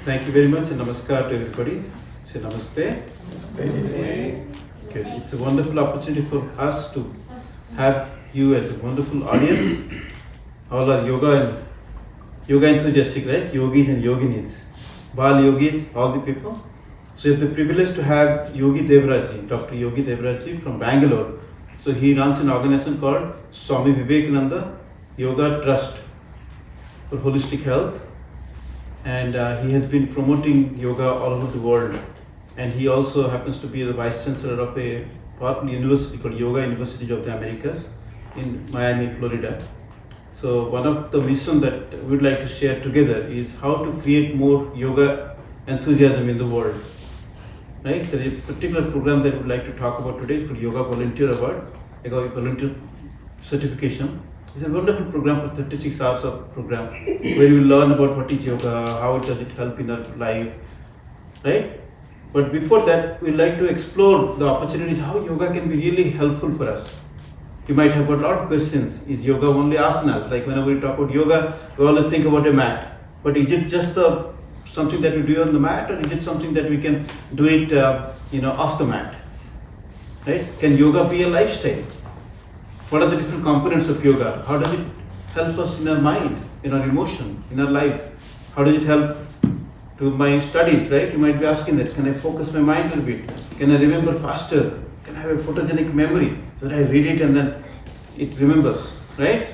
Thank you very much and namaskar to everybody. Say namaste. Namaste. Okay. It's a wonderful opportunity for us to have you as a wonderful audience. All are yoga enthusiastic, right? Yogis and yoginis. Bal yogis, all the people. So we have the privilege to have Yogi Devaraj, Dr. Yogi Devaraj from Bangalore. So he runs an organization called Swami Vivekananda Yoga Trust for Holistic Health. And he has been promoting yoga all over the world. And he also happens to be the vice chancellor of a partner university called Yoga University of the Americas in Miami, Florida. So one of the missions that we would like to share together is how to create more yoga enthusiasm in the world. Right? There is a particular program that we would like to talk about today. It's called Yoga Volunteer Award, Yoga Volunteer Certification. It's a wonderful program for 36 hours of program where you learn about what is yoga, how does it help in our life, right? But before that, we'd like to explore the opportunities, how yoga can be really helpful for us. You might have got a lot of questions. Is yoga only asanas? Like whenever we talk about yoga, we always think about a mat. But is it just something that we do on the mat, or is it something that we can do it off the mat? Right? Can yoga be a lifestyle? What are the different components of yoga? How does it help us in our mind, in our emotion, in our life? How does it help to my studies, right? You might be asking that, can I focus my mind a little bit? Can I remember faster? Can I have a photogenic memory so that I read it and then it remembers, right?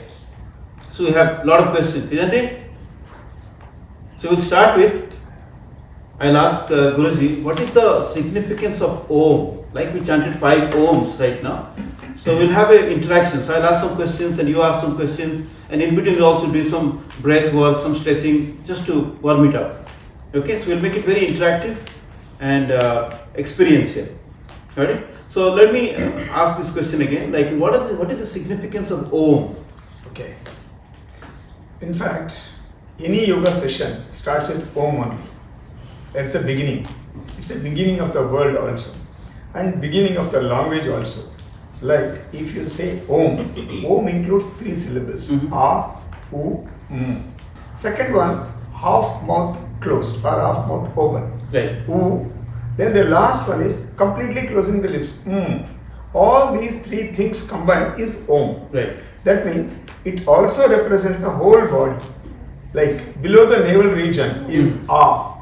So we have a lot of questions, isn't it? So we'll start with, I'll ask Guruji, what is the significance of Om? Like we chanted 5 Oms right now. So we'll have an interaction. So I'll ask some questions and you ask some questions, and in between we'll also do some breath work, some stretching, just to warm it up. Okay, so we'll make it very interactive and experiential. Got it? So let me ask this question again. Like, what is the significance of Om? Okay. In fact, any yoga session starts with Om only. That's a beginning. It's a beginning of the world also, and beginning of the language also. Like if you say Om, Om includes 3 syllables. A, U, M. Second one, half mouth closed or half mouth open. Right. U. Then the last one is completely closing the lips. All these 3 things combined is Om. Right. That means it also represents the whole body. Like below the navel region is A.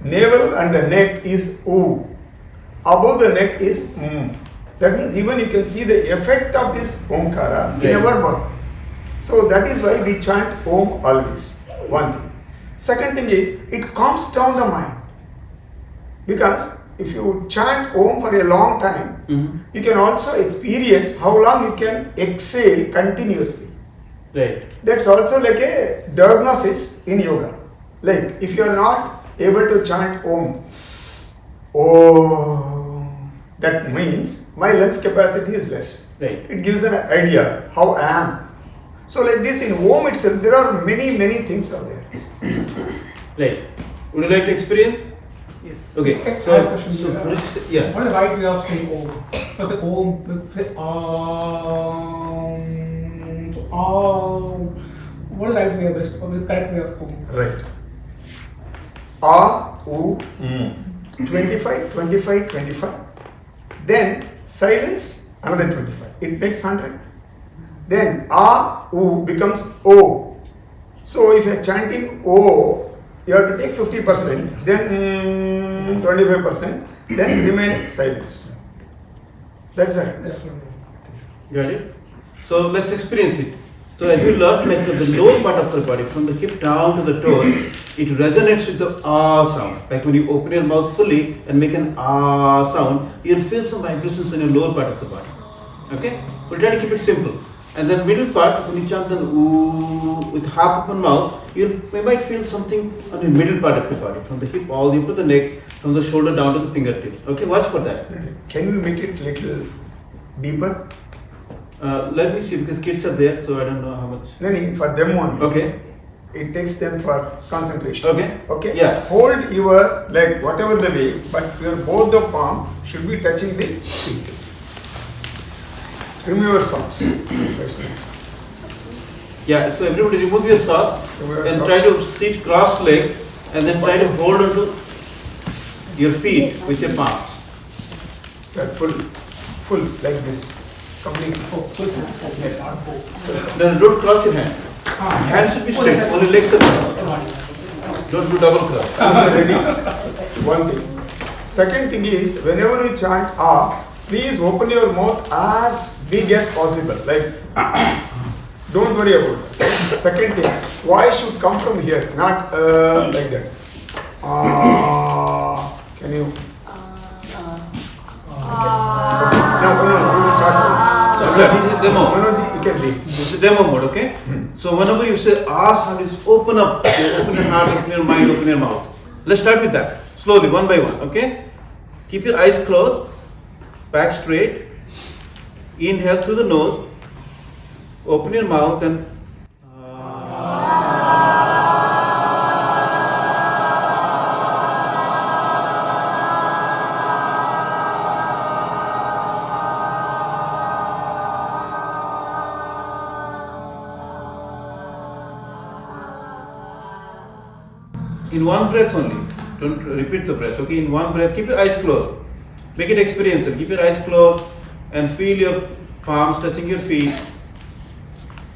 Navel and the neck is U. Above the neck is M. That means even you can see the effect of this Omkara in our body. So that is why we chant Om always. One thing. Second thing is, it calms down the mind. Because if you chant Om for a long time, you can also experience how long you can exhale continuously. Right. That's also like a diagnosis in yoga. Like if you are not able to chant Om, that means my lungs capacity is less. Right. It gives an idea how I am. So like this in Om itself, there are many things out there. Right. Would you like to experience? Yes. Okay. I have So, a question. yeah. What is the right way of saying Om? Because the Om, what is the right way of this? Or the correct way of Om? Right. A, U, 25, 25, 25. Then silence, another 25. It makes 100. Then A, U becomes O. So if you are chanting O, you have to take 50%, then 25%, then remain silence. That's it. Got it? So let's experience it. So as we learn, like the lower part of the body, from the hip down to the toes, it resonates with the ah sound. Like when you open your mouth fully and make an ah sound, you'll feel some vibrations in your lower part of the body. Okay? We'll try to keep it simple. And then middle part, when you chant the ooh with half open mouth, you might feel something on the middle part of the body, from the hip all the way to the neck, from the shoulder down to the fingertips. Okay, watch for that. Can you make it little deeper? Let me see, because kids are there, so I don't know how much. No, for them only. Okay. It takes them for concentration. Okay. Okay. Yeah. Hold your leg whatever the way, but your both the palm should be touching the feet. Remove your socks. Yeah, so everybody remove your socks Remove your and socks. try to sit cross leg And then try to hold on to your feet with your palms. Sir, full, like this. Completely. Yes. Then don't cross your hand. Hands should be straight, only legs are crossed. Don't do double cross. Ready? One thing. Second thing is, whenever you chant Ah, please open your mouth as big as possible. Like, don't worry about it. Second thing, voice should come from here, not like that. Can you? No, we will start once. This is a demo. Manoj, you can lead. This is demo mode, okay? So whenever you say ah sound, is open up. Open your heart, open your mind, open your mouth. Let's start with that. Slowly, one by one, okay? Keep your eyes closed, back straight. Inhale through the nose. Open your mouth and in one breath only. Don't repeat the breath, okay? In one breath, keep your eyes closed. Make it experiential. Keep your eyes closed and feel your palms touching your feet.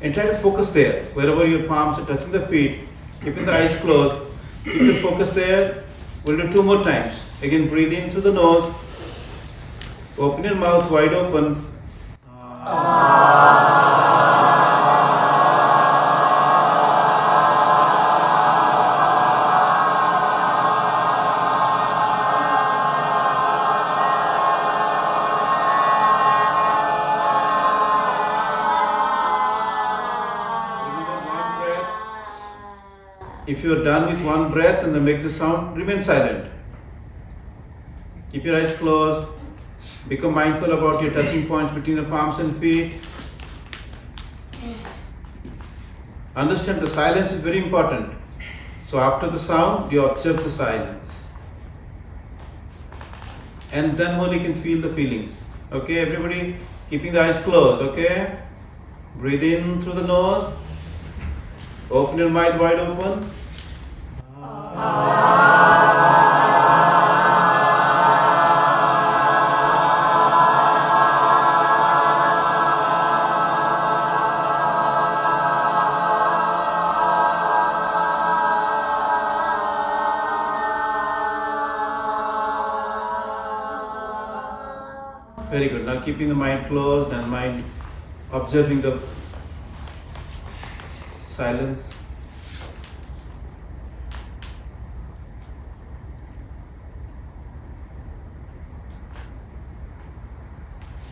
And try to focus there. Wherever your palms are touching the feet, keeping the eyes closed. Keep your focus there. We'll do 2 more times. Again, breathe in through the nose. Open your mouth wide open. If you are done with one breath and then make the sound, remain silent. Keep your eyes closed. Become mindful about your touching points between the palms and feet. Understand the silence is very important. So after the sound, you observe the silence. And then only you can feel the feelings. Okay, everybody keeping the eyes closed, okay? Breathe in through the nose. Open your mouth wide open. Very good. Now keeping the mind closed and mind observing the silence.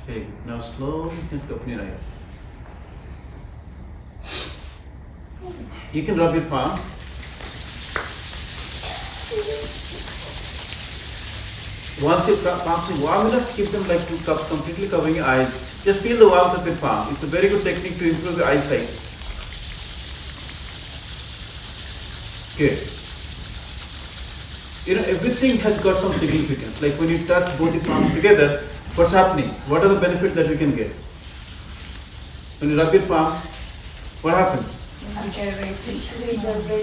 Okay, now slowly just open your eyes. You can rub your palms. Once your palms are warm enough, keep them like 2 cups, completely covering your eyes. Just feel the warmth of your palm. It's a very good technique to improve your eyesight. Good. You know, everything has got some significance. Like when you touch both the palms together, what's happening? What are the benefits that we can get? When you rub your palm, what happens?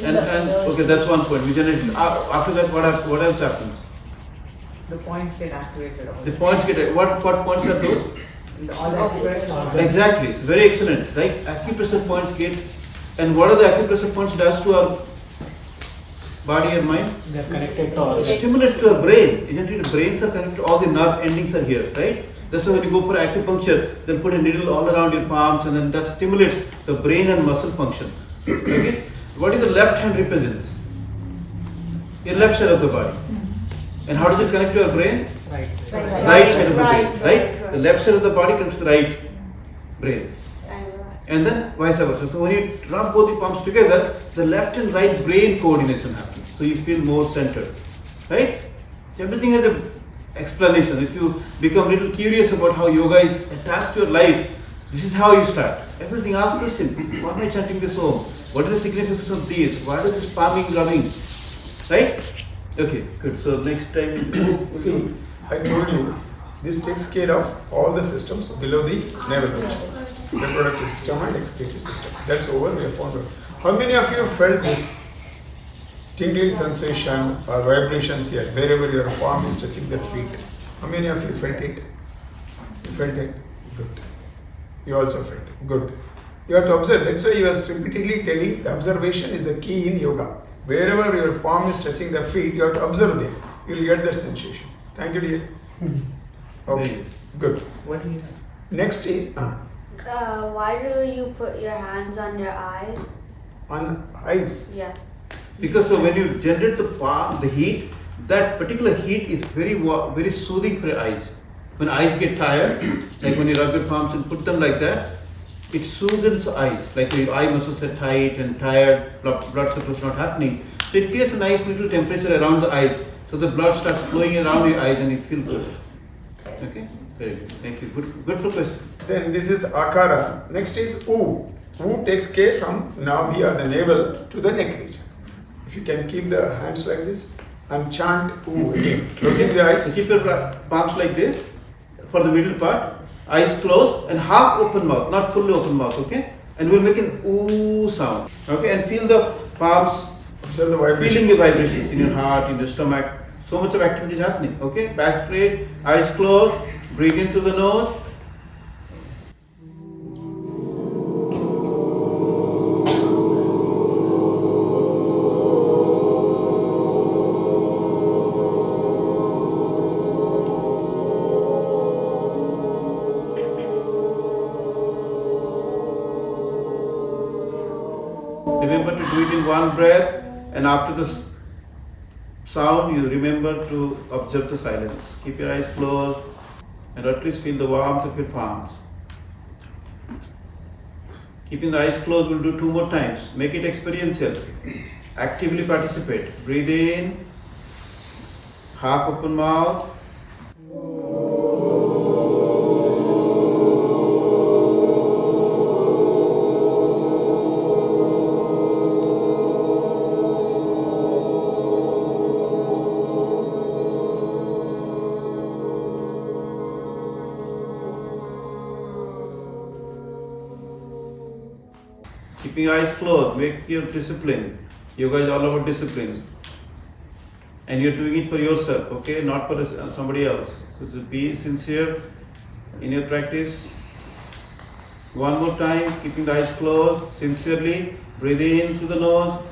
And okay, that's one point. We generate. After that, what else happens? The points get activated. The points get what points are those? All the acupressure. Exactly, it's very excellent. Right? Acupressure points get, and what are the acupressure points does to our body and mind? They are connected to all. It stimulates to our brain. Isn't it? The brains are connected. All the nerve endings are here, right? That's why when you go for acupuncture, they'll put a needle all around your palms, and then that stimulates the brain and muscle function. Okay. What is the left hand represents? Your left side of the body. And how does it connect to your brain? Right. Right side of the brain, right? The left side of the body connects to the right brain. And then vice versa. So when you rub both the palms together, the left and right brain coordination happens. So you feel more centered, right? Everything has an explanation. If you become a little curious about how yoga is attached to your life, this is how you start. Everything, ask question. Why am I chanting this home? What is the significance of this? Why does this palming, rubbing? Right? Okay, good. So next time, See, I told you, this takes care of all the systems below the navel region. Reproductive system and excretory system. That's over, we have found out. How many of you felt this? tingling sensation or vibrations here, wherever your palm is touching the feet. How many of you felt it? You felt it? Good. You also felt it. Good. You have to observe. That's why he was repeatedly telling the observation is the key in yoga. Wherever your palm is touching the feet, you have to observe them. You will get that sensation. Thank you, dear. Okay, good. What do you have? Next is Why do you put your hands on your eyes? on eyes. Yeah. Because so when you generate the palm, the heat, that particular heat is very soothing for your eyes. When eyes get tired, like when you rub your palms and put them like that, it soothes the eyes. Like your eye muscles are tight and tired, blood circle is not happening. So it creates a nice little temperature around the eyes. So the blood starts flowing around your eyes and you feel good. Okay? Very good. Thank you. Good for question. Then this is akara. Next is U. U takes care from navi or the navel to the neck region. If you can keep the hands like this and chant U again, closing the eyes. So keep your palms like this for the middle part, eyes closed and half open mouth, not fully open mouth, okay? And we'll make an ooh sound, okay? And feel the palms, Observe the vibrations. feeling the vibrations in your heart, in your stomach. So much of activity is happening, okay? Back straight, eyes closed, breathe in through the nose. Remember to do it in one breath, and after the sound, you remember to observe the silence. Keep your eyes closed and at least feel the warmth of your palms. Keeping the eyes closed, we'll do 2 more times. Make it experiential. Actively participate. Breathe in, half open mouth. Keeping eyes closed, make your discipline. Yoga is all about discipline. And you're doing it for yourself, okay? Not for somebody else. So to be sincere in your practice. One more time, keeping the eyes closed, sincerely. Breathe in through the nose.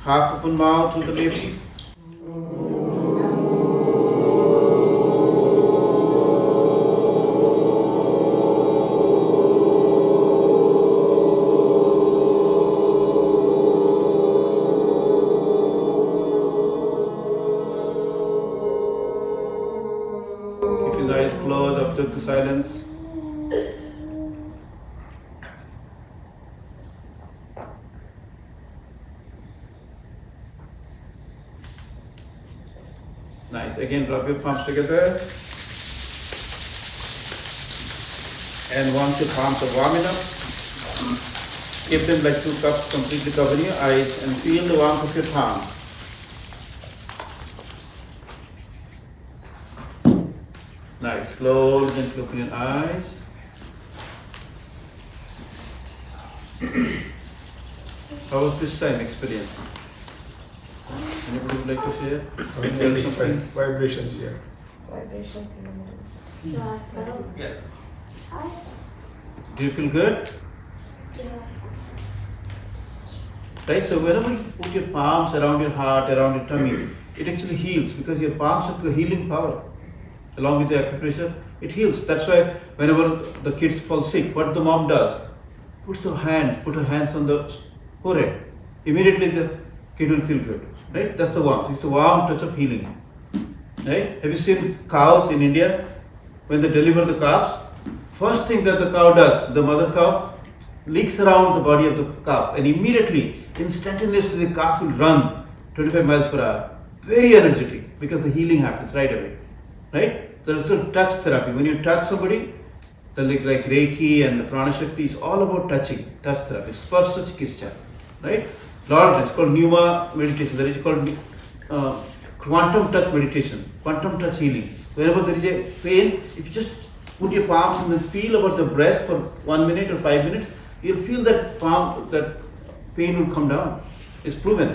Half open mouth through the lips. Keeping the eyes closed, observe the silence. Nice. Again, rub your palms together. And once your palms are warm enough, keep them like 2 cups completely covering your eyes and feel the warmth of your palm. Nice. Slowly and open your eyes. How was this time experience? Anybody would like to share? Very different vibrations here. Vibrations in the middle. Yeah, I felt. Do you feel good? Yeah. Right, so whenever you put your palms around your heart, around your tummy, it actually heals because your palms have the healing power. Along with the acupressure, it heals. That's why whenever the kids fall sick, what the mom does, put her hands on the forehead. Immediately the kid will feel good. Right? That's the warmth. It's a warm touch of healing. Right? Have you seen cows in India? When they deliver the calves, first thing that the cow does, the mother cow, licks around the body of the calf and immediately, instantaneously the calf will run 25 miles per hour. Very energetic because the healing happens right away. Right? There's also touch therapy. When you touch somebody, the like Reiki and the Prana Shakti is all about touching, touch therapy. Sparsha Chikitsa. Right? It's called Pneuma meditation. There is called quantum touch meditation, quantum touch healing. Whenever there is a pain, if you just put your palms and then feel about the breath for 1 minute or 5 minutes, you'll feel that pain will come down. It's proven.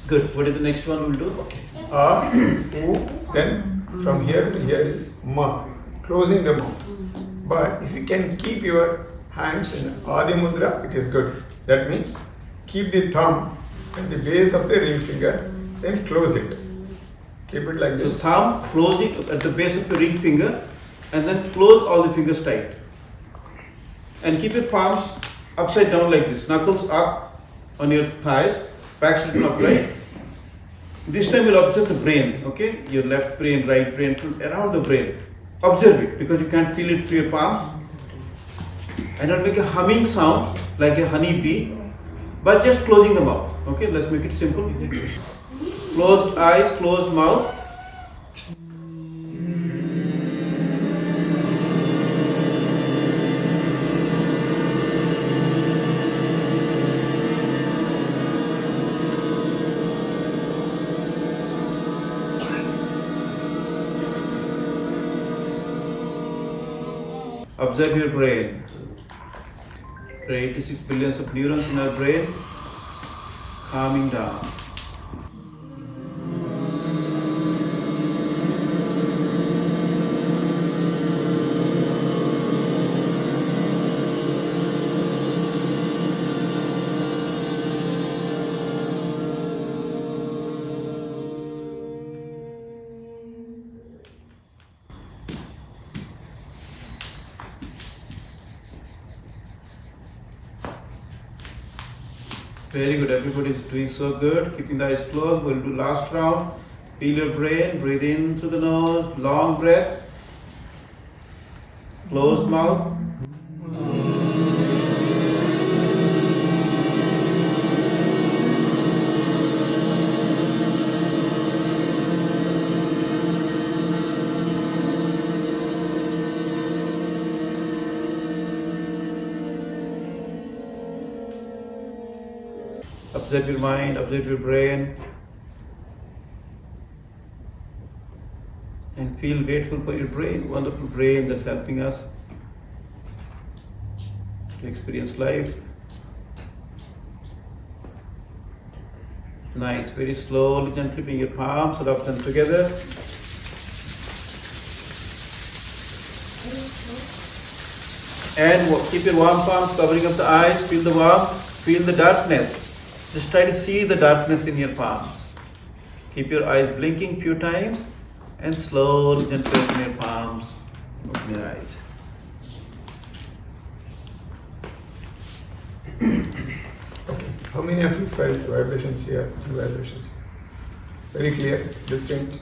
Good. What is the next one we'll do? Okay. A, U, then from here to here is Ma, closing the mouth. But if you can keep your hands in Adi Mudra, it is good. That means keep the thumb at the base of the ring finger, then close it. Keep it like So this. thumb, close it at the base of the ring finger and then close all the fingers tight. And keep your palms upside down like this. Knuckles up on your thighs, back sitting upright. This time you'll observe the brain, okay? Your left brain, right brain, around the brain. Observe it because you can't feel it through your palms. And I'll make a humming sound like a honey bee, but just closing the mouth. Okay, let's make it simple. Closed eyes, closed mouth. Observe your brain. There are 86 billions of neurons in our brain. Calming down. Very good, everybody is doing so good. Keeping the eyes closed, we'll do last round. Feel your brain, breathe in through the nose, long breath. Closed mouth. Observe your mind, observe your brain, and feel grateful for your brain, wonderful brain that's helping us to experience life. Nice, very slowly, gently bring your palms, rub them together. And keep your warm palms covering up the eyes, feel the warmth, feel the darkness. Just try to see the darkness in your palms. Keep your eyes blinking few times and slowly gently open your palms, open your eyes. Okay. How many of you felt vibrations here and vibrations here? Very clear, distinct,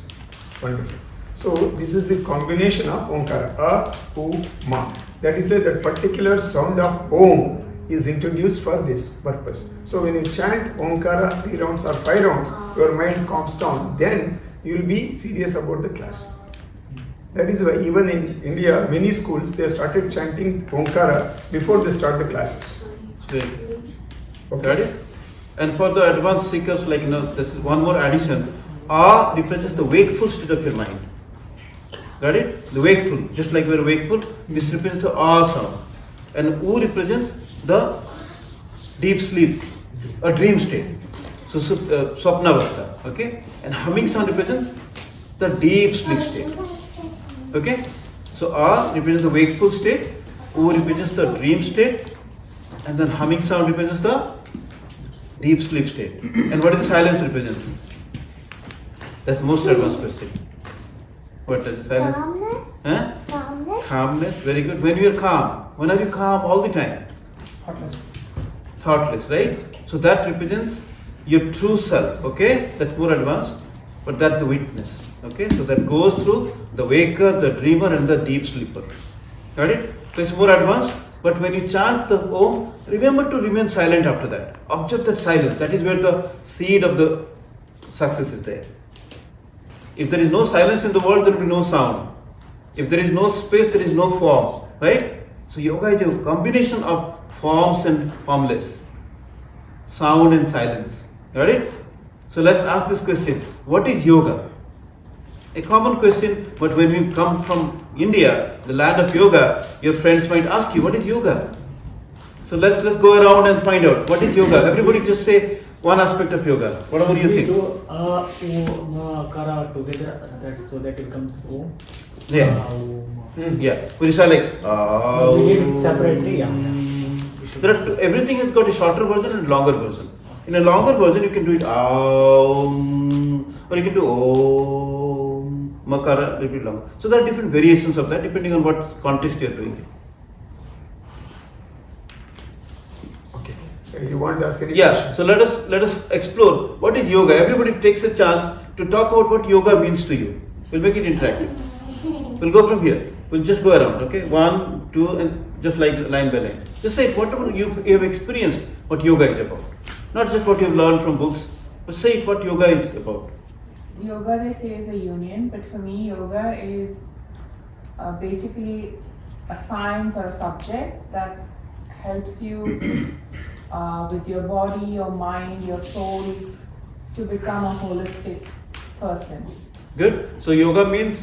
wonderful. So this is the combination of Omkara, A, U, Ma. That is why that particular sound of Om is introduced for this purpose. So when you chant Omkara 3 rounds or 5 rounds, your mind calms down, then you will be serious about the class. That is why even in India, many schools, they started chanting Omkara before they start the classes. Great. Got it? And for the advanced seekers, like, this is one more addition. A represents the wakeful state of your mind. Got it? The wakeful, just like we're wakeful, this represents the A sound. And U represents the deep sleep, a dream state. So, Swapnavastha, okay? And humming sound represents the deep sleep state. Okay? So, A represents the wakeful state, U represents the dream state, and then humming sound represents the deep sleep state. And what is the silence represents? That's the most advanced question. What is silence? Calmness. Huh? Calmness. Calmness, very good. When you are calm, when are you calm? All the time. Thoughtless. Thoughtless, right? So that represents your true self, okay? That's more advanced, but that's the witness, okay? So that goes through the waker, the dreamer, and the deep sleeper. Got it? So it's more advanced, but when you chant the Om, remember to remain silent after that. Observe that silence. That is where the seed of the success is there. If there is no silence in the world, there will be no sound. If there is no space, there is no form, right? So yoga is a combination of forms and formless, sound and silence. Got it? So let's ask this question. What is yoga? A common question, but when we come from India, the land of yoga, your friends might ask you, what is yoga? So let's go around and find out what is yoga. Everybody just say, one aspect of yoga. Whatever you We think. do kara together, that so that it becomes O. Yeah. Yeah. When you say like, We did it separately, yeah. there are everything has got a shorter version and longer version. In a longer version, you can do it or you can do makara, little bit longer. So there are different variations of that depending on what context you are doing it. Okay. So you want to ask any Yeah. question? So let us explore what is yoga. Everybody takes a chance to talk about what yoga means to you. We'll make it interactive. We'll go from here. We'll just go around. Okay. 1, 2, and just like line by line. Just say whatever you have experienced. What yoga is about. Not just what you've learned from books, but say what yoga is about. Yoga, they say, is a union, but for me, yoga is basically a science or a subject that helps you with your body, your mind, your soul to become a holistic person. Good. So yoga means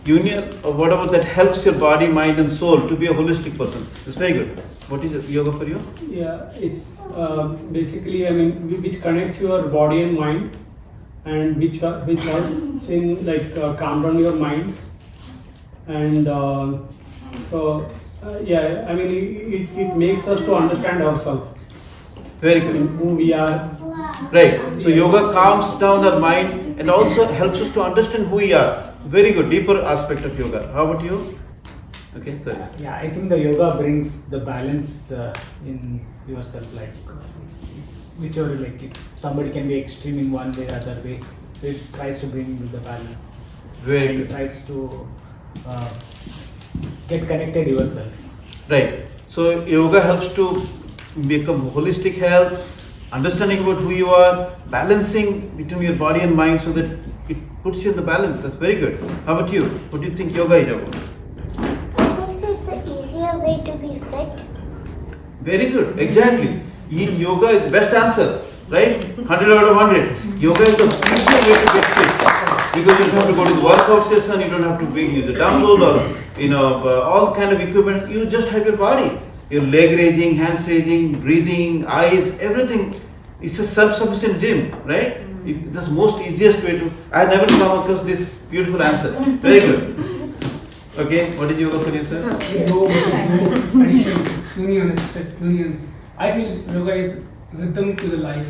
union or whatever that helps your body, mind, and soul to be a holistic person. It's very good. What is yoga for you? Yeah, it's basically, which connects your body and mind, and which helps in calm down your mind, and it makes us to understand ourselves. Very good. Who we are. Right. So yoga calms down our mind and also helps us to understand who we are. Very good. Deeper aspect of yoga. How about you? Okay, sorry. Yeah, I think the yoga brings the balance in yourself, whichever, if somebody can be extreme in one way or other way, so it tries to bring the balance. Very and good. it tries to get connected yourself. Right. So yoga helps to become holistic health, understanding about who you are, balancing between your body and mind so that it puts you in the balance. That's very good. How about you? What do you think yoga is about? I think it's an easier way to be fit. Very good. Exactly. In yoga is the best answer. Right? 100 out of 100. Yoga is the easier way to get fit. Because you don't have to go to the workout session, you don't have to use a dumbbell or all kind of equipment. You just have your body. Your leg raising, hands raising, breathing, eyes, everything. It's a self-sufficient gym, right? That's the most easiest way to. I have never come across this beautiful answer. Very good. Okay, what is yoga for you, sir? Addition, union. I feel yoga is rhythm to the life.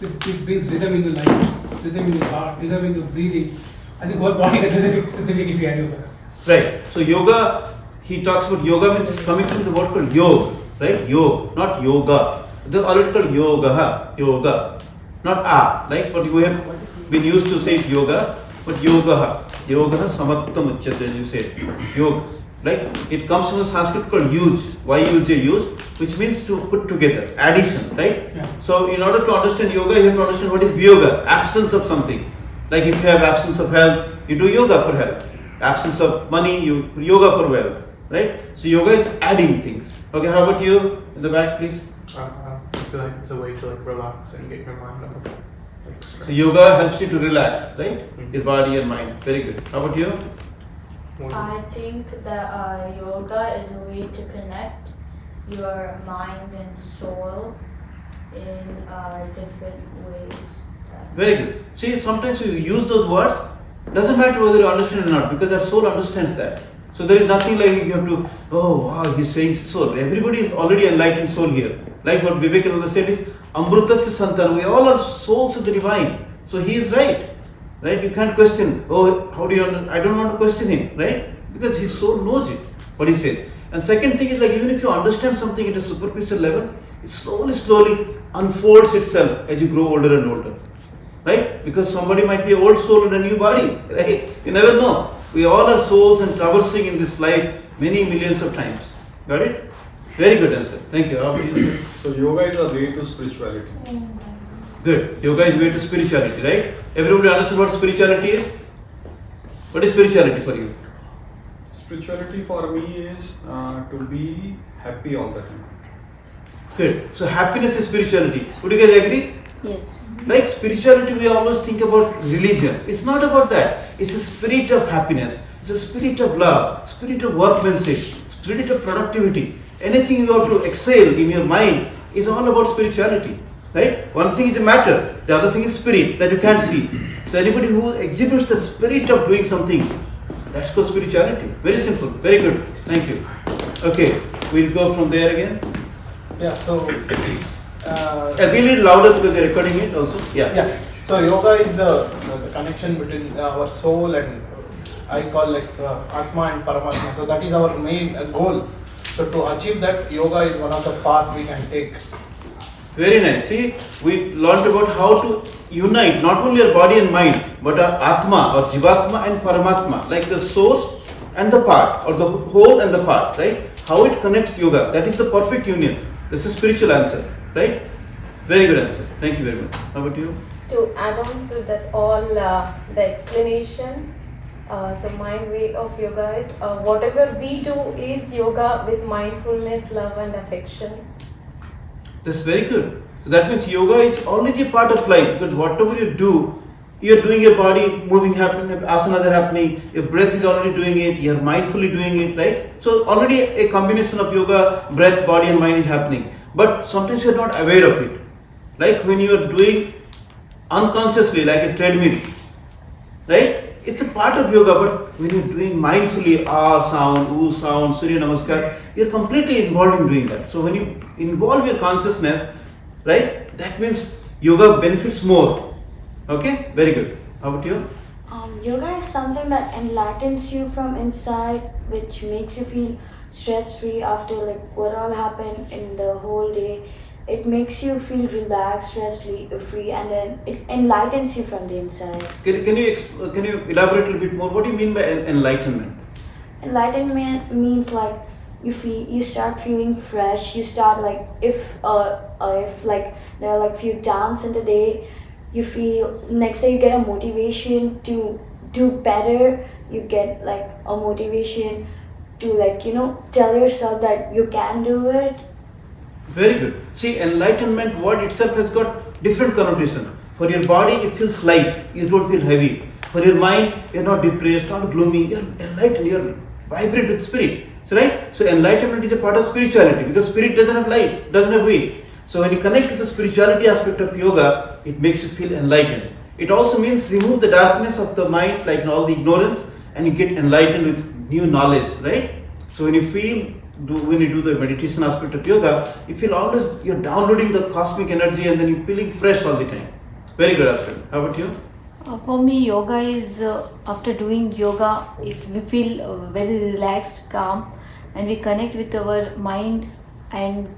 It brings rhythm in the life, rhythm in the heart, rhythm in the breathing. I think whole body is rhythmic if you have yoga. Right. So yoga, he talks about yoga means coming from the word called yoga, right? Yoga, not yoga. The already called yoga, not right? But we have been used to say yoga, but yoga samattam uchyate, as you say, yoga, right? It comes from the Sanskrit called use, use, which means to put together, addition, right? Yeah. So in order to understand yoga, you have to understand what is viyoga, absence of something. Like if you have absence of health, you do yoga for health. Absence of money, you yoga for wealth, right? So yoga is adding things. Okay, how about you in the back, please? I feel like it's a way to relax and get your mind off. So yoga helps you to relax, right? Your body and mind. Very good. How about you? I think that yoga is a way to connect your mind and soul in different ways. Very good. See, sometimes you use those words, doesn't matter whether you understand or not, because our soul understands that. So there is nothing like you have to, oh wow, he's saying soul. Everybody is already enlightened soul here. Like what Vivekananda said is, Amrutasya Santan, we all are souls of the divine. So he is right. Right? You can't question, oh, how do you understand? I don't want to question him, right? Because his soul knows it, what he said. And second thing is like, even if you understand something at a superficial level, it slowly unfolds itself as you grow older and older. Right? Because somebody might be an old soul in a new body, right? You never know. We all are souls and traversing in this life many millions of times. Got it? Very good answer. Thank you. How about you? So yoga is a way to spirituality. Good. Yoga is way to spirituality, right? Everybody understand what spirituality is? What is spirituality for you? Spirituality for me is to be happy all the time. Good. So happiness is spirituality. Would you guys agree? Yes. Like spirituality, we always think about religion. It's not about that. It's a spirit of happiness. It's a spirit of love, spirit of workmanship, spirit of productivity. Anything you have to excel in your mind is all about spirituality. right? One thing is matter, the other thing is spirit that you can't see. So anybody who exhibits the spirit of doing something, that's called spirituality. Very simple, very good. Thank you. Okay, we'll go from there again. Yeah, so Be a little louder because you're recording it also. Yeah. So yoga is the connection between our soul and I call it Atma and Paramatma. So that is our main goal. So to achieve that, yoga is one of the path we can take. Very nice. See, we learned about how to unite not only our body and mind, but our Atma or Jivatma and Paramatma, like the source and the part, or the whole and the part, right? How it connects yoga. That is the perfect union. This is spiritual answer, right? Very good answer. Thank you very much. How about you? To add on to that all the explanation, so my way of yoga is whatever we do is yoga with mindfulness, love and affection. That's very good. That means yoga is already a part of life, because whatever you do, you're doing your body moving, happening, asanas are happening, your breath is already doing it, you're mindfully doing it, right? So already a combination of yoga, breath, body and mind is happening. But sometimes you're not aware of it. Like when you're doing unconsciously, like a treadmill, right? It's a part of yoga, but when you're doing mindfully, ah sound, oo sound, Surya Namaskar, you're completely involved in doing that. So when you involve your consciousness, right, that means yoga benefits more. Okay, very good. How about you? Yoga is something that enlightens you from inside, which makes you feel stress-free after like what all happened in the whole day. It makes you feel relaxed, stress-free, and then it enlightens you from the inside. Can you elaborate a little bit more? What do you mean by enlightenment? Enlightenment means like you start feeling fresh. You start like if like there are like few downs in the day, you feel next day you get a motivation to do better. You get like a motivation to like tell yourself that you can do it. Very good. See, enlightenment word itself has got different connotation. For your body, it feels light. You don't feel heavy. For your mind, you're not depressed, not gloomy. You're enlightened. You're vibrant with spirit. So, right? So, enlightenment is a part of spirituality because spirit doesn't have light, doesn't have weight. So, when you connect with the spirituality aspect of yoga, it makes you feel enlightened. It also means remove the darkness of the mind, like all the ignorance, and you get enlightened with new knowledge, right? So, when you do the meditation aspect of yoga, you feel always you're downloading the cosmic energy and then you're feeling fresh all the time. Very good aspect. How about you? For me, yoga is after doing yoga, we feel very relaxed, calm, and we connect with our mind and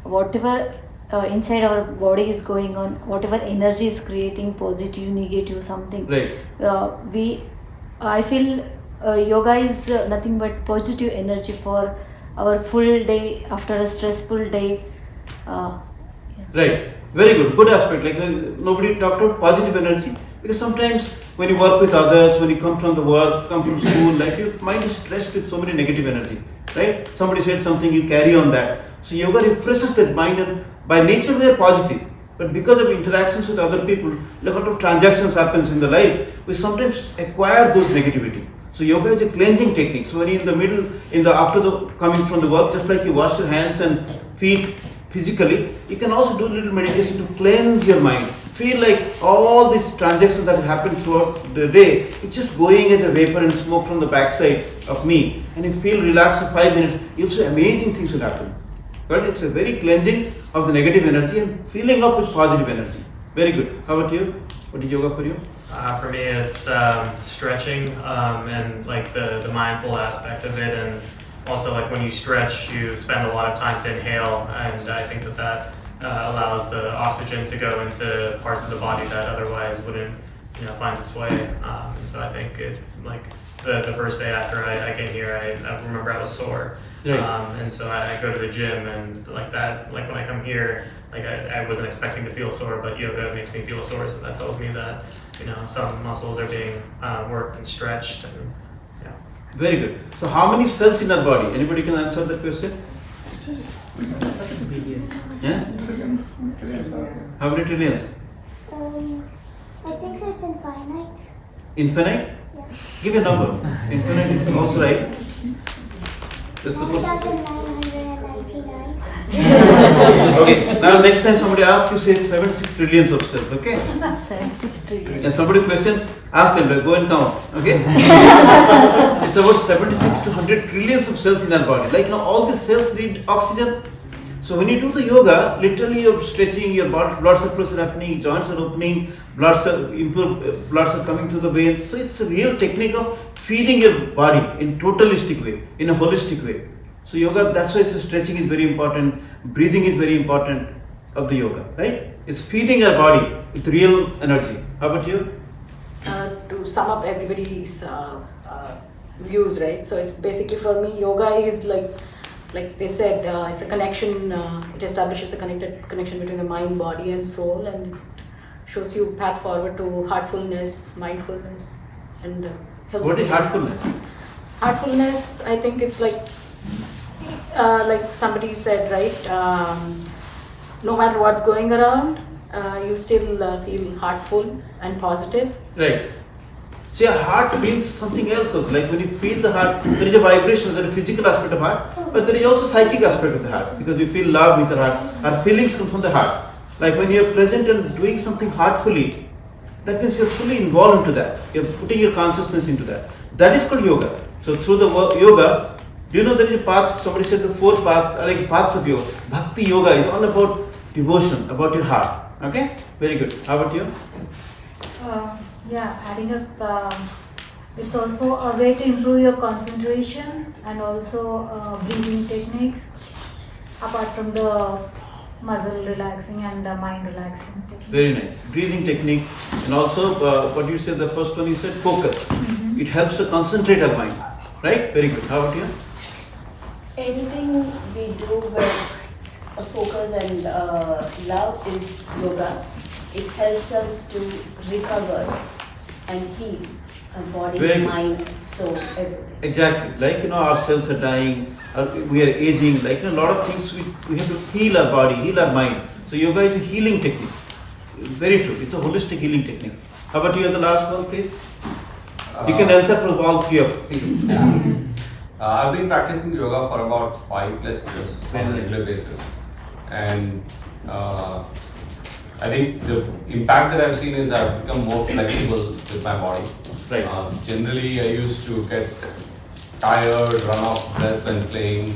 whatever inside our body is going on, whatever energy is creating, positive, negative, something. Right. I feel yoga is nothing but positive energy for our full day after a stressful day. Yeah. Right. Very good. Good aspect. Like nobody talked about positive energy because sometimes when you work with others, when you come from the work, come from school, like your mind is stressed with so many negative energy. Right? Somebody said something, you carry on that. So yoga refreshes that mind, and by nature we are positive. But because of interactions with other people, a lot of transactions happens in the life, we sometimes acquire those negativity. So yoga is a cleansing technique. So when you're in the middle, after the coming from the work, just like you wash your hands and feet physically, you can also do a little meditation to cleanse your mind. Feel like all these transactions that happen throughout the day, it's just going as a vapor and smoke from the backside of me. And you feel relaxed for 5 minutes, you'll see amazing things will happen. But it's a very cleansing of the negative energy and filling up with positive energy. Very good. How about you? What is yoga for you? For me, it's stretching and like the mindful aspect of it, and also like when you stretch, you spend a lot of time to inhale, and I think that allows the oxygen to go into parts of the body that otherwise wouldn't, find its way. And so I think it like the first day after I came here, I remember I was sore. Right. And so I go to the gym and like that, like when I come here, like I wasn't expecting to feel sore, but yoga makes me feel sore, so that tells me that some muscles are being worked and stretched, and yeah. Very good. So how many cells in our body? Anybody can answer that question? Billions. Yeah? How many trillions? I think it's infinite. Infinite? Yeah. Give a number. Infinite is also right. That's supposed 9,999. Okay, now next time somebody asks you, say 76 trillions of cells, okay? 76 trillion. And somebody question, ask them, go and count, okay? It's about 76 to 100 trillions of cells in our body. Like, all these cells need oxygen. So when you do the yoga, literally you're stretching, your blood circulation is happening, joints are opening, bloods are coming through the veins. So it's a real technique of feeding your body in totalistic way, in a holistic way. So yoga, that's why stretching is very important, breathing is very important of the yoga, right? It's feeding our body with real energy. How about you? To sum up everybody's views, right? So it's basically, for me, yoga is like they said, it's a connection. It establishes a connection between the mind, body, and soul, and shows you path forward to heartfulness, mindfulness, and health. What is heartfulness? Heartfulness, I think it's like somebody said, right? No matter what's going around, you still feel heartful and positive. Right. See, our heart means something else also. Like when you feel the heart, there is a vibration, there is a physical aspect of heart, but there is also psychic aspect of the heart, because we feel love with our heart. Our feelings come from the heart. Like when you are present and doing something heartfully, that means you are fully involved into that. You are putting your consciousness into that. That is called yoga. So through the yoga, do you know there is a path, somebody said the 4 paths, like paths of yoga. Bhakti yoga is all about devotion, about your heart. Okay? Very good. How about you? Yeah, adding up, it's also a way to improve your concentration and also breathing techniques, apart from the muscle relaxing and the mind relaxing techniques. Very nice. Breathing technique, and also what you said, the first one you said, focus. Mm-hmm. It helps to concentrate our mind. Right? Very good. How about you? Anything we do with focus and love is yoga. It helps us to recover and heal our body, Very good. mind, soul, everything. Exactly. Like, our cells are dying, we are aging, like, a lot of things we have to heal our body, heal our mind. So yoga is a healing technique. Very true. It's a holistic healing technique. How about you, the last one, please? You can answer for all 3 of you. I've been practicing yoga for about 5+ years on a regular basis, and I think the impact that I've seen is I've become more flexible with my body. Right. Generally, I used to get tired, run off breath when playing.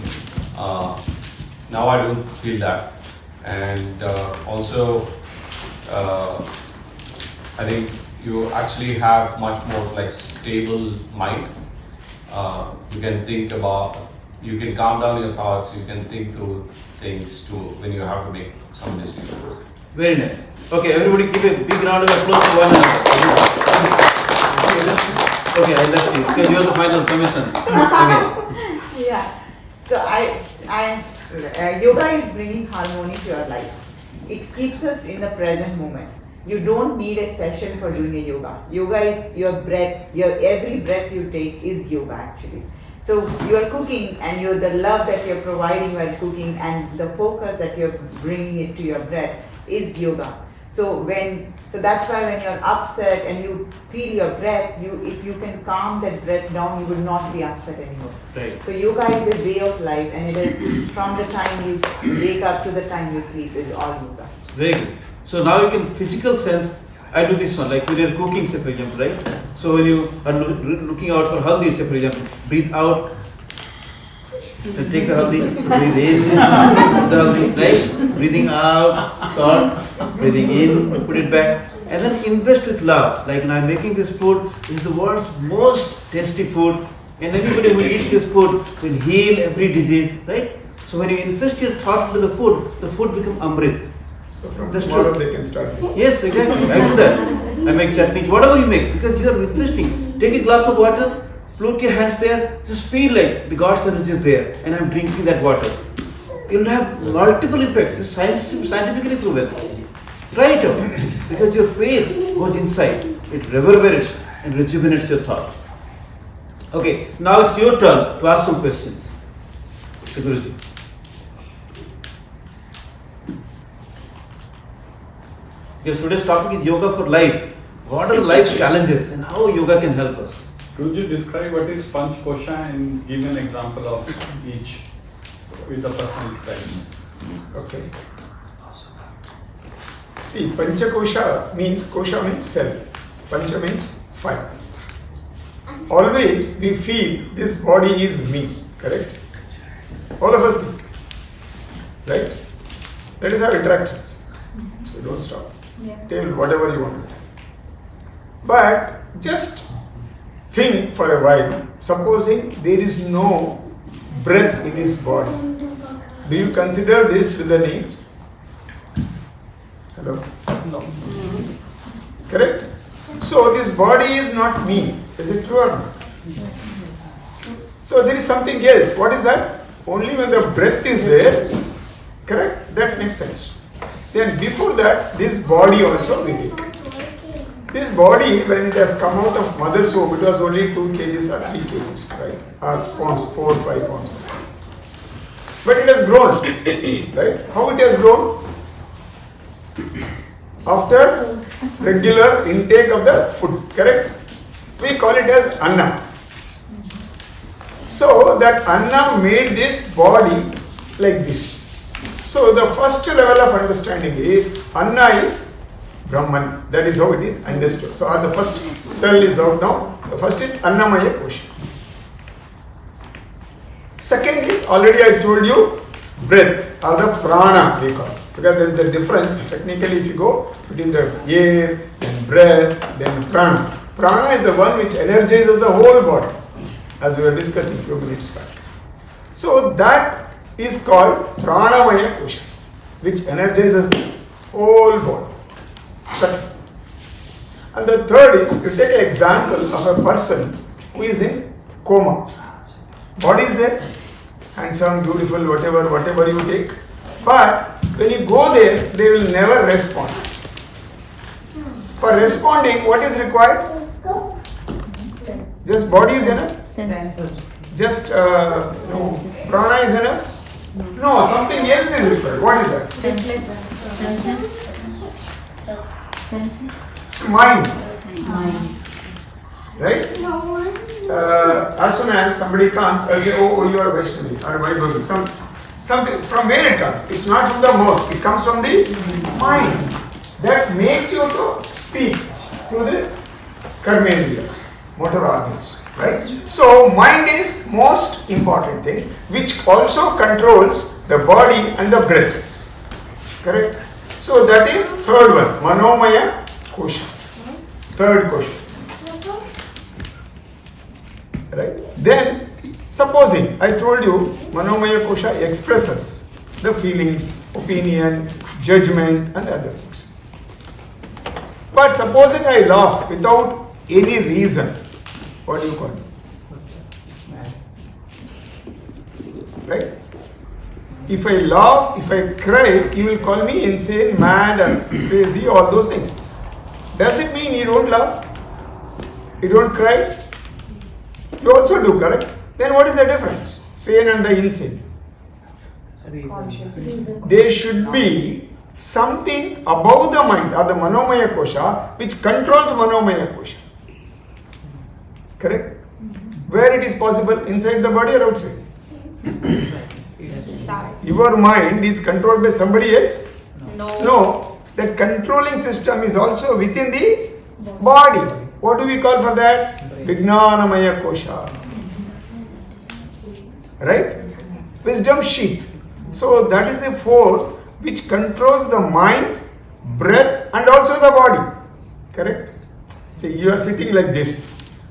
Now I don't feel that, and also I think you actually have much more stable mind. You can think about, you can calm down your thoughts, you can think through things when you have to make some decisions. Very nice. Okay, everybody give a big round of applause to one another. Okay, I left you because you are the final submission. Okay. Yeah. So yoga is bringing harmony to your life. It keeps us in the present moment. You don't need a session for doing a yoga. Yoga is your breath. Every breath you take is yoga actually. So you are cooking, and the love that you're providing while cooking and the focus that you're bringing into your breath is yoga. So that's why when you're upset and you feel your breath, if you can calm that breath down, you will not be upset anymore. Right. So yoga is a way of life, and it is from the time you wake up to the time you sleep is all yoga. Very good. So now you can physical sense. I do this one, like when you're cooking, say for example, right? So when you are looking out for haldi, say for example, breathe out, and take the haldi, breathe in, the haldi, right? Breathing out, salt, breathing in, put it back, and then invest with love. Like now I'm making this food, this is the world's most tasty food, and anybody who eats this food will heal every disease, right? So when you invest your thought into the food becomes amrit. So from tomorrow they can start this. Yes, exactly. I do that. I make chutney, whatever you make, because you are interesting. Take a glass of water, put your hands there, just feel like the God's energy is there, and I'm drinking that water. You'll have multiple effects. It's scientifically proven. Try it out, because your faith goes inside. It reverberates and rejuvenates your thought. Okay, now it's your turn to ask some questions. Guruji. Because today's topic is yoga for life. What are life's challenges and how yoga can help us? Could you describe what is Panch Kosha and give an example of each with the personal types? Okay. See, Panchakosha means, kosha means cell, Pancha means 5. Always we feel this body is me, correct? All of us think, right? Let us have interactions. So don't stop. Tell whatever you want. But just think for a while, supposing there is no breath in his body. Do you consider this with the name? Hello? No. Correct? So this body is not me. Is it true or not? So there is something else. What is that? Only when the breath is there, correct? That makes sense. Then before that, this body also we take. This body, when it has come out of mother's womb, it was only 2 kgs or 3 kgs, right? Or pounds, 4 or 5 pounds. But it has grown, right? How it has grown? After regular intake of the food, correct? We call it as Anna. So that Anna made this body like this. So the first level of understanding is Anna is Brahman. That is how it is understood. So the first cell is out now. The first is Annamaya Kosha. Second is, already I told you, breath or the prana we call. Because there is a difference technically if you go between the air, then breath, then prana. Prana is the one which energizes the whole body, as we were discussing a few minutes back. So that is called pranamaya kosha, which energizes the whole body. Second. And the third is, you take an example of a person who is in coma. Body is there, handsome, beautiful, whatever you take. But when you go there, they will never respond. For responding, what is required? Just body is enough? Just prana is enough? No, something else is required. What is that? It's mind. Right? As soon as somebody comes, I'll say, oh, you are Vaishnavi or Vaibhavi. Something from where it comes? It's not from the mouth, it comes from the mind. That makes you to speak through the karmendriyas, motor organs, right? So mind is most important thing, which also controls the body and the breath. Correct? So that is third one, manomaya kosha. Third kosha. Right? Then, supposing I told you manomaya kosha expresses the feelings, opinion, judgment and other things. But supposing I laugh without any reason, what do you call it? Right? If I laugh, if I cry, you will call me insane, mad, or crazy, all those things. Does it mean you don't laugh? You don't cry? You also do, correct? Then what is the difference? Sane and the insane. There should be something above the mind or the manomaya kosha which controls manomaya kosha. Correct? Where it is possible, inside the body or outside? Your mind is controlled by somebody else? No. The controlling system is also within the body. What do we call for that? Vijnanamaya kosha. Right? Wisdom sheath. So that is the fourth which controls the mind, breath and also the body. Correct? See, you are sitting like this.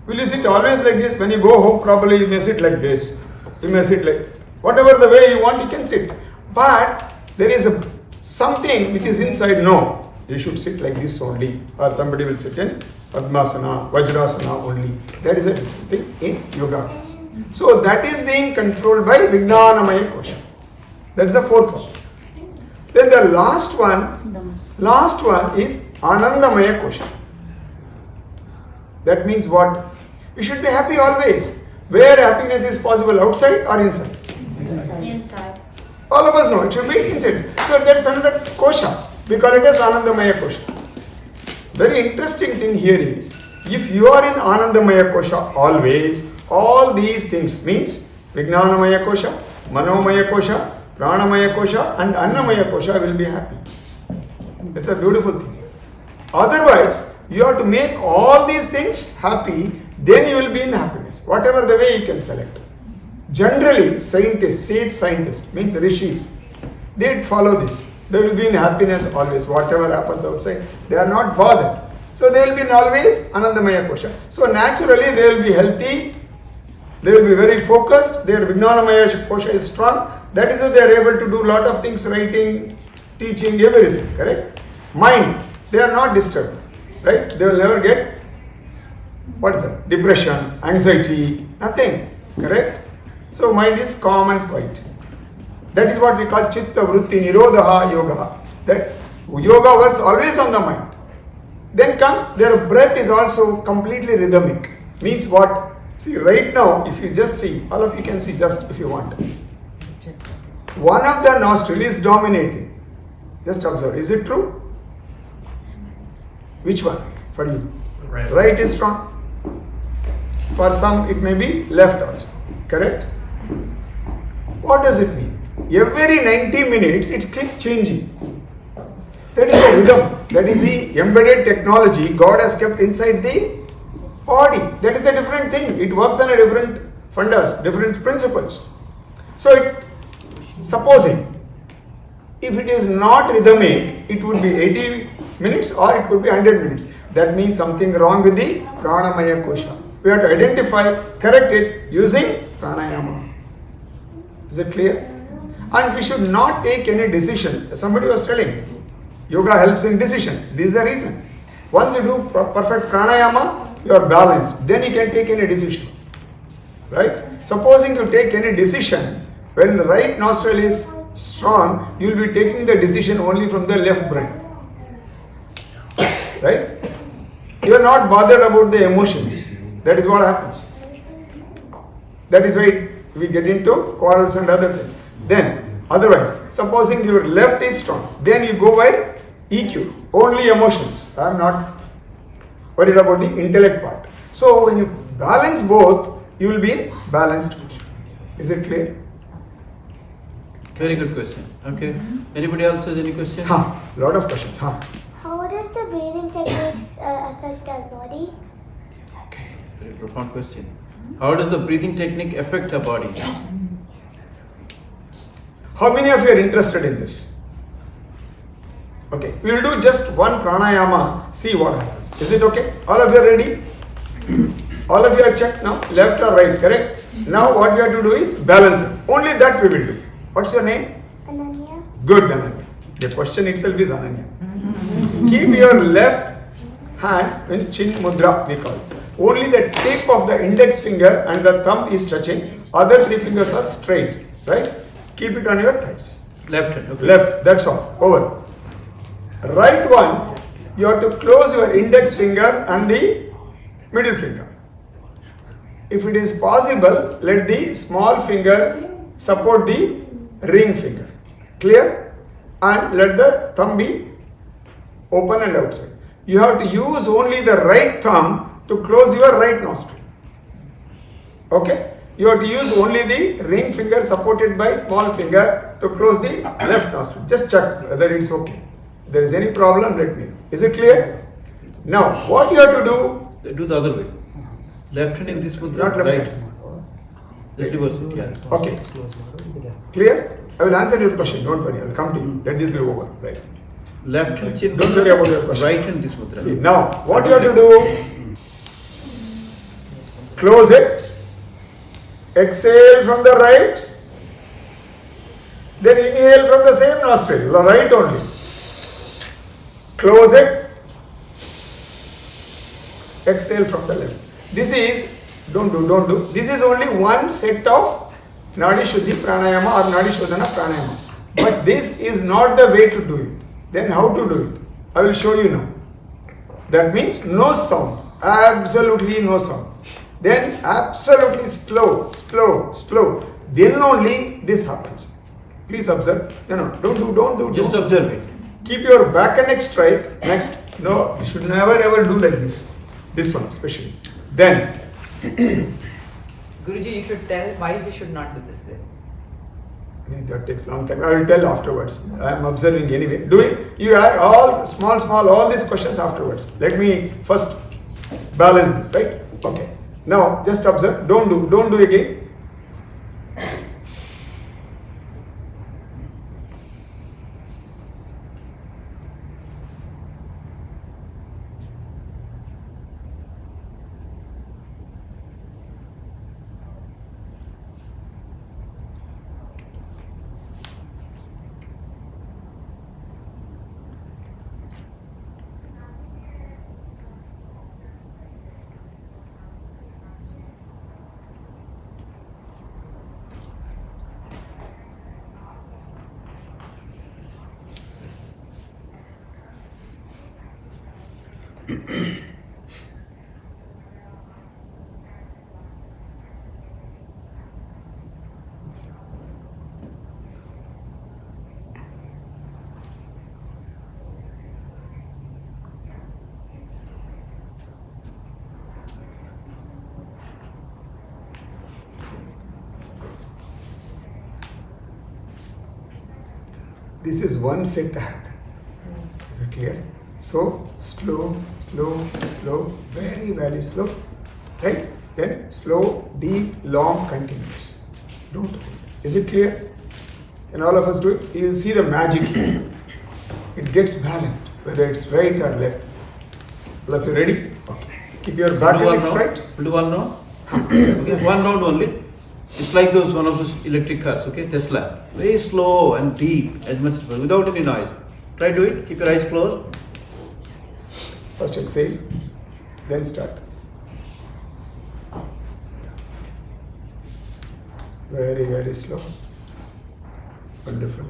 Will you sit always like this? When you go home, probably you may sit like this. You may sit like, whatever the way you want, you can sit. But there is something which is inside. No, you should sit like this only. Or somebody will sit in Padmasana, Vajrasana only. That is a thing in yoga. So that is being controlled by Vijnanamaya kosha. That is the fourth one. Then the last one is Anandamaya kosha. That means what? You should be happy always. Where happiness is possible, outside or inside? Inside. All of us know it should be inside. So that's another kosha. We call it as Anandamaya kosha. Very interesting thing here is, if you are in Anandamaya kosha always, all these things means Vijnanamaya kosha, Manomaya kosha, Pranamaya kosha and Annamaya kosha will be happy. It's a beautiful thing. Otherwise, you have to make all these things happy, then you will be in happiness. Whatever the way you can select. Generally, scientists, sage scientists, means rishis, they follow this. They will be in happiness always. Whatever happens outside, they are not bothered. So they will be in always Anandamaya Kosha. So naturally, they will be healthy. They will be very focused. Their Vijnanamaya Kosha is strong. That is why they are able to do lot of things, writing, teaching, everything. Correct? Mind, they are not disturbed. Right? They will never get, what is that? Depression, anxiety, nothing. Correct? So mind is calm and quiet. That is what we call Chitta Vritti Nirodha Yoga. That yoga works always on the mind. Then comes, their breath is also completely rhythmic. Means what? See, right now, if you just see, all of you can see just if you want. One of the nostril is dominating. Just observe. Is it true? Which one for you? Right. Right is strong. For some, it may be left also. Correct? What does it mean? Every 90 minutes, it keeps changing. That is the rhythm. That is the embedded technology God has kept inside the body. That is a different thing. It works on a different fundas, different principles. So, supposing, if it is not rhythmic, it would be 80 minutes or it could be 100 minutes. That means something wrong with the Pranamaya Kosha. We have to identify, correct it using Pranayama. Is it clear? And we should not take any decision. Somebody was telling, yoga helps in decision. This is the reason. Once you do perfect pranayama, you are balanced. Then you can take any decision. Right? Supposing you take any decision, when the right nostril is strong, you will be taking the decision only from the left brain. Right? You are not bothered about the emotions. That is what happens. That is why we get into quarrels and other things. Then, otherwise, supposing your left is strong, then you go by EQ, only emotions. I am not worried about the intellect part. So, when you balance both, you will be in balanced. Is it clear? Very good question. Okay. Anybody else has any question? Lot of questions. How does the breathing techniques affect our body? Very profound question. How does the breathing technique affect our body? How many of you are interested in this? Okay, we will do just one pranayama, see what happens. Is it okay? All of you are ready? All of you are checked now? Left or right, correct? Now what we have to do is balance it. Only that we will do. What's your name? Ananya. Good, Ananya. The question itself is Ananya. Keep your left hand in chin mudra, we call it. Only the tip of the index finger and the thumb is touching. Other three fingers are straight, right? Keep it on your thighs. Left hand. Okay. Left, that's all. Over. Right one, you have to close your index finger and the middle finger. If it is possible, let the small finger support the ring finger. Clear? And let the thumb be open and outside. You have to use only the right thumb to close your right nostril. Okay? You have to use only the ring finger supported by small finger to close the left nostril. Just check whether it's okay. If there is any problem, let me know. Is it clear? Now, what you have to do? Do the other way. Left hand in this mudra. Not left right. hand. Just reverse it. Yeah. Okay. Clear? I will answer your question. Don't worry. I will come to you. Let this be over. Right. Left hand chin. Don't worry about your question. Right hand this mudra. See, now, what you have to do? Close it. Exhale from the right. Then inhale from the same nostril. The right only. Close it. Exhale from the left. This is, don't do. This is only one set of Nadi Shuddhi Pranayama or Nadi Shodhana Pranayama. But this is not the way to do it. Then how to do it? I will show you now. That means no sound. Absolutely no sound. Then absolutely slow. Then only this happens. Please observe. No, don't do. Just observe it. Keep your back and neck straight. Next. No, you should never ever do like this. This one especially. Then. Guruji, you should tell why we should not do this way. That takes a long time. I will tell afterwards. I am observing anyway. Do it. You are all small, all these questions afterwards. Let me first balance this, right? Okay. Now just observe. Don't do again. This is one set hand. Is it clear? So slow, very, very slow. Right? Then slow, deep, long, continuous. Don't. Is it clear? Can all of us do it? You will see the magic here. It gets balanced, whether it's right or left. All of you ready? Okay. Keep your back and legs straight. We'll do one round. Okay, one round only. It's like one of those electric cars, okay? Tesla. Very slow and deep, as much as possible, without any noise. Try to do it. Keep your eyes closed. First exhale, then start. Very, very slow. Wonderful.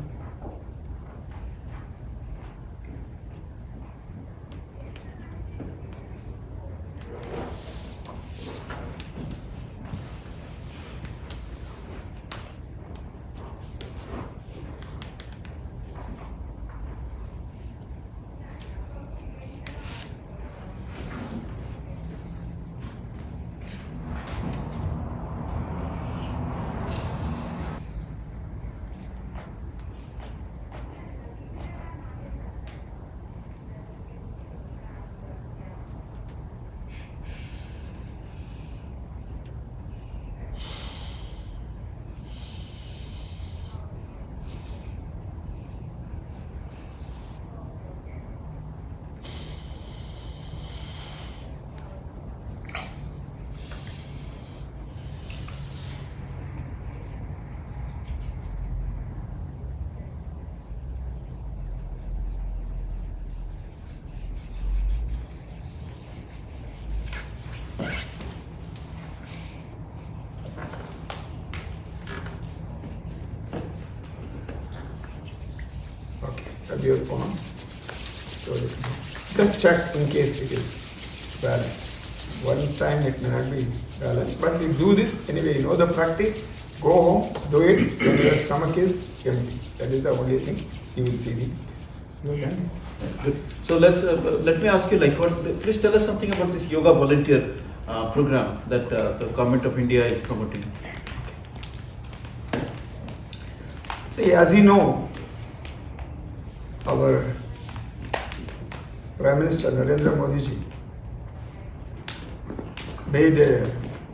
Rub your palms. Slowly. Just check in case it is balanced. One time it may not be balanced, but you do this anyway. You know the practice. Go home, do it when your stomach is empty. That is the only thing you will see. Good. So let me ask you, please tell us something about this yoga volunteer program that the government of India is promoting. See, as you know, our Prime Minister Narendra Modi ji made a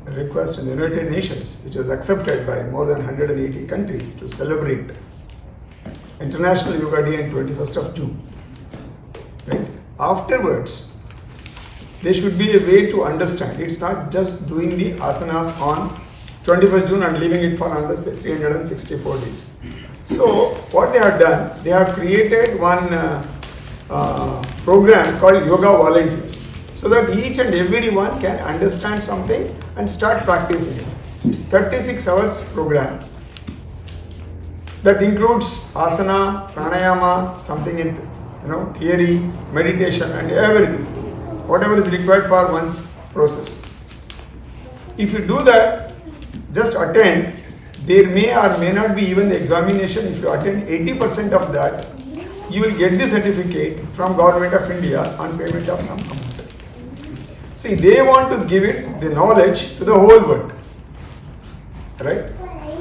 request in the United Nations, which was accepted by more than 180 countries, to celebrate International Yoga Day on 21st of June. Right? Afterwards, there should be a way to understand. It's not just doing the asanas on 21st June and leaving it for another 364 days. So what they have done, they have created one program called Yoga Volunteers, so that each and everyone can understand something and start practicing it. It's 36 hours program that includes asana, pranayama, something in theory, meditation, and everything, whatever is required for one's process. If you do that, just attend. There may or may not be even the examination. If you attend 80% of that, you will get the certificate from Government of India on payment of some amount. See, they want to give it the knowledge to the whole world, right?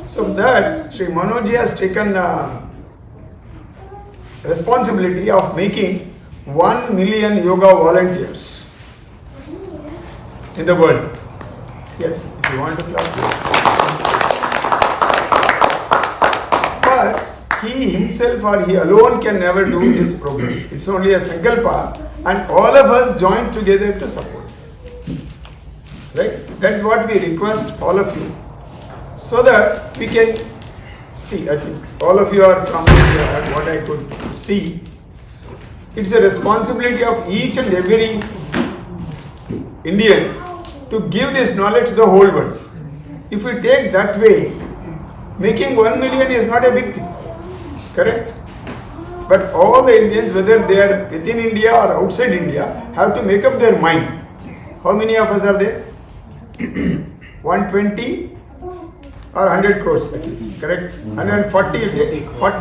So that Sri Manoj has taken responsibility of making 1 million yoga volunteers in the world. Yes, if you want to clap, yes. But he himself or he alone can never do this program. It's only a sankalpa, and all of us join together to support. Right? That's what we request all of you. So that we can see, I think all of you are from India, what I could see. It's a responsibility of each and every Indian to give this knowledge to the whole world. If we take that way, making 1 million is not a big thing, correct? But all the Indians, whether they are within India or outside India, have to make up their mind. How many of us are there? 120 or 100 crores at least, correct? 140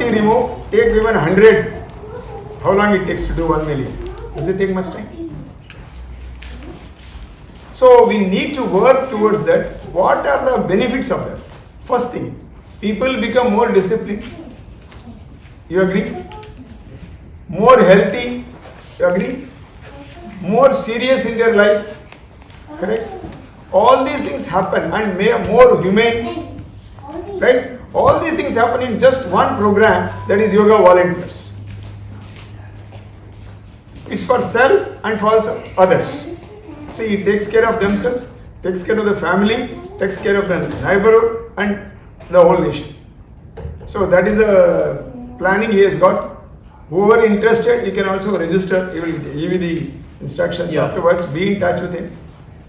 remove, take even 100. How long it takes to do 1 million? Does it take much time? So we need to work towards that. What are the benefits of that? First thing, people become more disciplined. You agree? More healthy. You agree? More serious in their life. Correct? All these things happen and more humane. Right? All these things happen in just one program, that is Yoga Volunteers. It's for self and for others. See, it takes care of themselves, takes care of the family, takes care of the neighborhood and the whole nation. So that is the planning he has got. Whoever interested, you can also register. He will give you the instructions afterwards. Be in touch with him.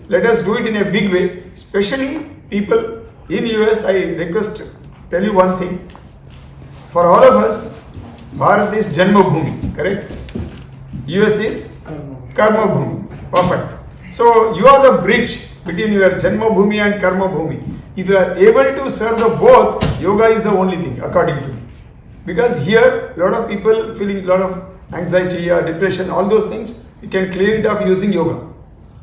Let us do it in a big way. Especially people in US, I request, tell you one thing. For all of us, Bharat is Janma Bhumi, correct? US is Karma Bhumi. Perfect. So you are the bridge between your Janma Bhumi and Karma Bhumi. If you are able to serve the both, yoga is the only thing, according to me. Because here, a lot of people feeling a lot of anxiety or depression, all those things, you can clear it off using yoga,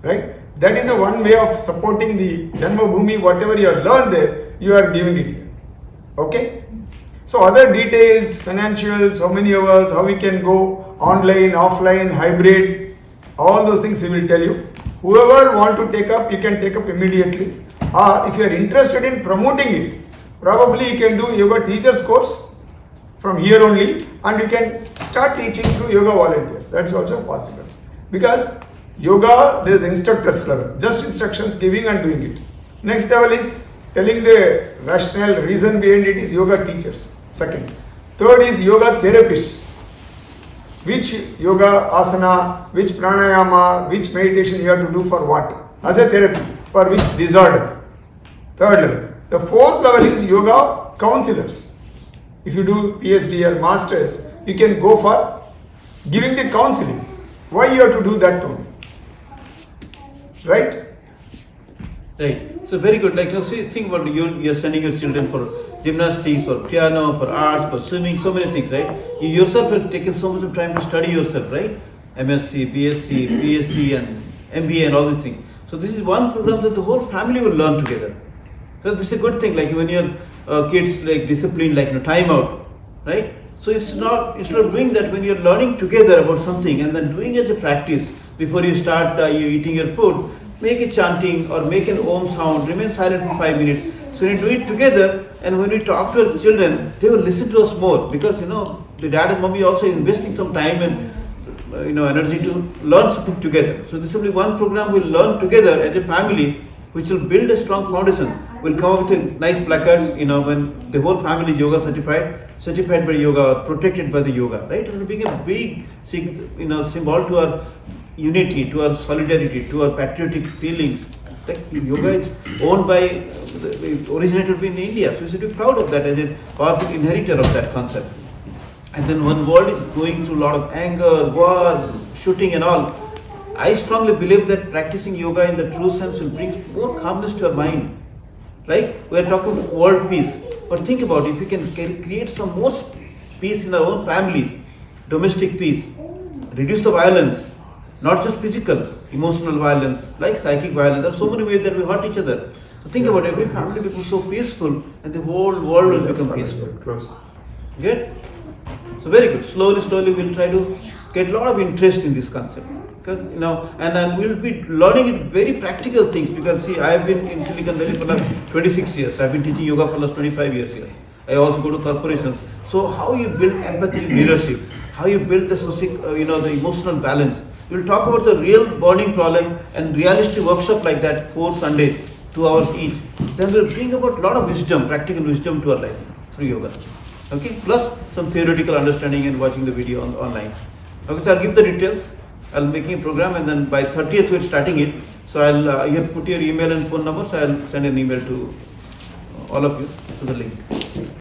right? That is a one way of supporting the Janma Bhumi. Whatever you have learned there, you are giving it here. Okay? So other details, financials, how many hours, how we can go online, offline, hybrid, all those things he will tell you. Whoever want to take up, you can take up immediately. Or if you are interested in promoting it, probably you can do yoga teachers course from here only, and you can start teaching through yoga volunteers. That's also possible. Because yoga, there is instructors level, just instructions giving and doing it. Next level is telling the rationale, reason behind it is yoga teachers. Second. Third is yoga therapists. Which yoga asana, which pranayama, which meditation you have to do for what? As a therapy, for which disorder. Third level. The fourth level is yoga counselors. If you do PhD or masters, you can go for giving the counseling. Why you have to do that only? Right? Right. So very good. Like, see, think about you're sending your children for gymnastics, for piano, for arts, for swimming, so many things, right? You yourself have taken so much of time to study yourself, right? MSc, BSc, PhD and MBA and all these things. So this is one program that the whole family will learn together. So this is a good thing, like when your kids like disciplined, like time out, right? So it's not, instead of doing that, when you're learning together about something and then doing it as a practice, before you start you eating your food, make a chanting or make an om sound, remain silent for 5 minutes. So when you do it together, and when we talk to our children, they will listen to us more, because the dad and mommy also investing some time and energy to learn something together. So this will be one program we'll learn together as a family, which will build a strong foundation. We'll come up with a nice placard, when the whole family is yoga certified by yoga, protected by the yoga, right? It will be a big, symbol to our unity, to our solidarity, to our patriotic feelings. Like yoga is owned by, originated in India, so we should be proud of that as a powerful inheritor of that concept. And then when the world is going through a lot of anger, war, shooting and all, I strongly believe that practicing yoga in the true sense will bring more calmness to our mind. Right? We are talking about world peace, but think about it, if we can create some more peace in our own families, domestic peace, reduce the violence, not just physical, emotional violence, like psychic violence. There are so many ways that we hurt each other. So think about every family becomes so peaceful and the whole world will become peaceful. Good? So very good. Slowly we'll try to get a lot of interest in this concept. Because, and then we'll be learning it very practical things, because see, I have been in Silicon Valley for last 26 years. I've been teaching yoga for last 25 years here. I also go to corporations. So how you build empathy in leadership, how you build the the emotional balance. We'll talk about the real burning problem and realistic workshop like that, 4 Sundays, 2 hours each. Then we'll bring about a lot of wisdom, practical wisdom to our life through yoga. Okay, plus some theoretical understanding and watching the video online. Okay, so I'll give the details. I'll make a program, and then by 30th we're starting it. So I'll you have put your email and phone number, so I'll send an email to all of you to the link.